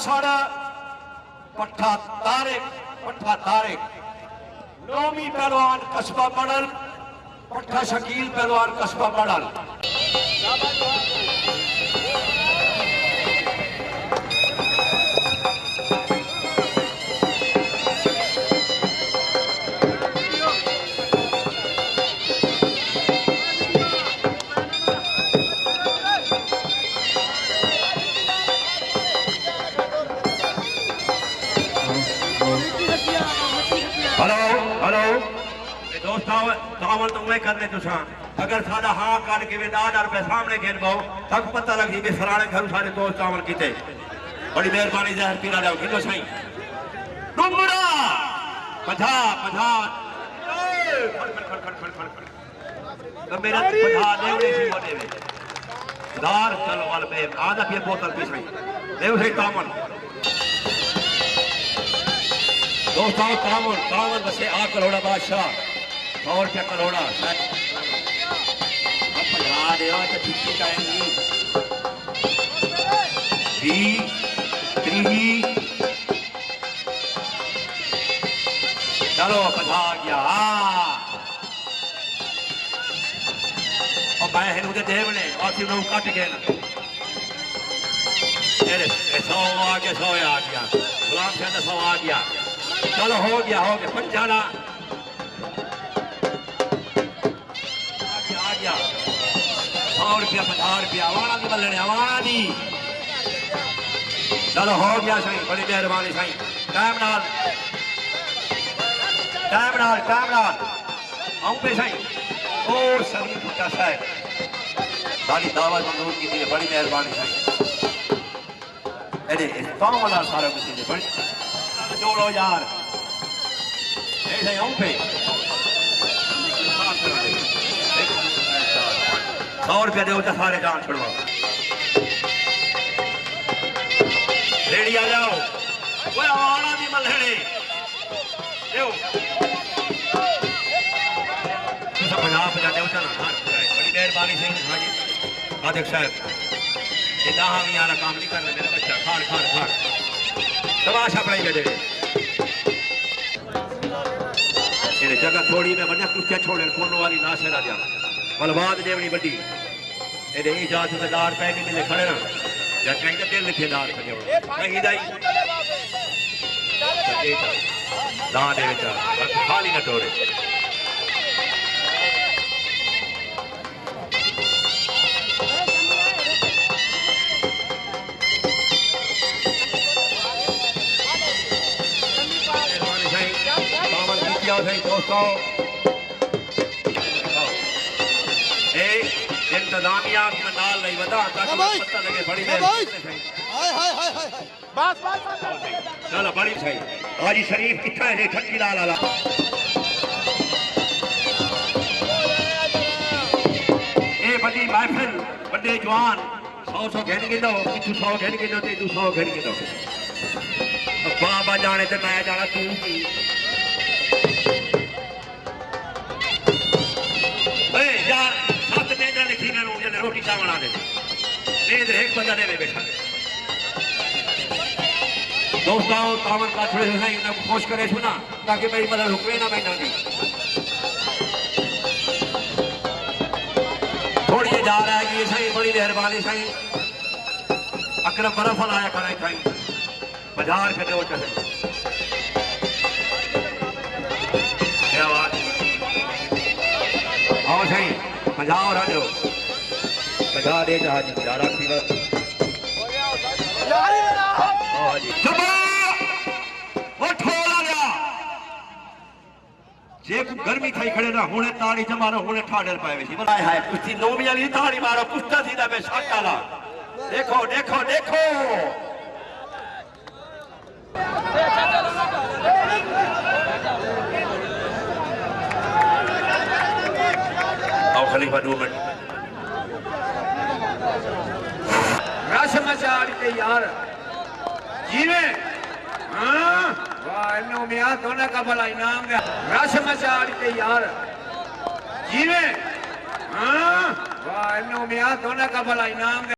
सड़ पट्ठा तारिक नौमी पहलवान कस्बा बड़ल पट्ठा शकील पहलवान कस्बा बड़ल। हेलो दोस्तों तावल तो वे करने तुसा अगर सादा हाँ कर के वे 10 रुपए सामने घेर पाओ तक पता लगी कि सराने घर सारे दोस्त तावल कीते। बड़ी मेहरबानी जहर पीला जाओ किलो सही डुंगरा पधा तो मेरा पधा देवने सी वो देवे दार चलो वाल पे आधा पे बोतल पी सही देव सही तावल दोस्तों तावल बसे आ करोड़ा बादशाह 100 रुपया करोड़ा अब पढ़ा दे तो छुट्टी जाएंगी 20 चलो पढ़ा गया और मैं हिंदू के देवने और सिर्फ लोग कट गए ना 100 आ गया 100 आ गया गुलाम से 100 आ गया चलो हो गया 50 आ गया 100 रुपया 50 रुपया आवाना की बल्ले आवाना दी चलो हो गया सही बड़ी मेहरबानी सही टाइम नाल आऊं पे सही ओ सही पूछा साहब सारी दावत मंजूर की थी बड़ी मेहरबानी सही अरे इस काम वाला सारा कुछ थी बड़ी जोड़ो यार ऐसे आऊं पे 100 रुपया दो तो सारे जान छुड़वा रेडी आ जाओ वो आवाना दी मलहड़ी देओ तुसा 50 देओ चना बड़ी मेहरबानी से हां जी अध्यक्ष साहब ये दाहा भी वाला काम नहीं करना मेरा बच्चा खान तमाशा पड़ाई दे ये जगह थोड़ी में बन्या कुछ छोड़े कोनो वाली ना से राजा बलवाद देवनी बड़ी ए इजाजत से दार पे नहीं मिले खड़े ना या कहीं के दिल लिखे दार पे नहीं दाई दान दे बेटा खाली न टोरे दोस्तों इंतजामिया नाल नहीं बता ताकि पता लगे बड़ी बस चलो बड़ी सही हाजी शरीफ कितना है ठक्की लाल वाला ए बड़ी महफिल बड़े जवान 100 घेन गिनो तू 100 घेन गिनो ते तू 100 घेन गिनो बाबा जाने ते मैं जाना तू की यार 7 नेंद्र लिखी ने रोटी चा बना दे नेंद्र एक बंदा दे बैठा दोस्तों तावन का थोड़े से उन्हें खुश करे सुना ताकि भाई मतलब रुकवे ना बैठा नहीं थोड़ी जा रहा है कि सही बड़ी मेहरबानी सही अकरम बर्फ लाया करे सही बाजार के दो चले क्या बात आओ सही मजाओ राजो बजा दे जहाज जारा सीधा जे गर्मी थी खड़े ना हुने ताड़ी जमारो हुने ठाडर पाए वैसी हाय हाय कुश्ती नोमी वाली ताड़ी मारो कुश्ता सीधा पे शॉट डाला देखो देखो देखो आओ खलीफा 2 मिनट रस मचाड़ते यार जीवे हाँ वाह नो मियां दोनों का भला इनाम दे रस मचाड़ते यार जीवे हाँ वाह नो मियां दोनों का भला इनाम दे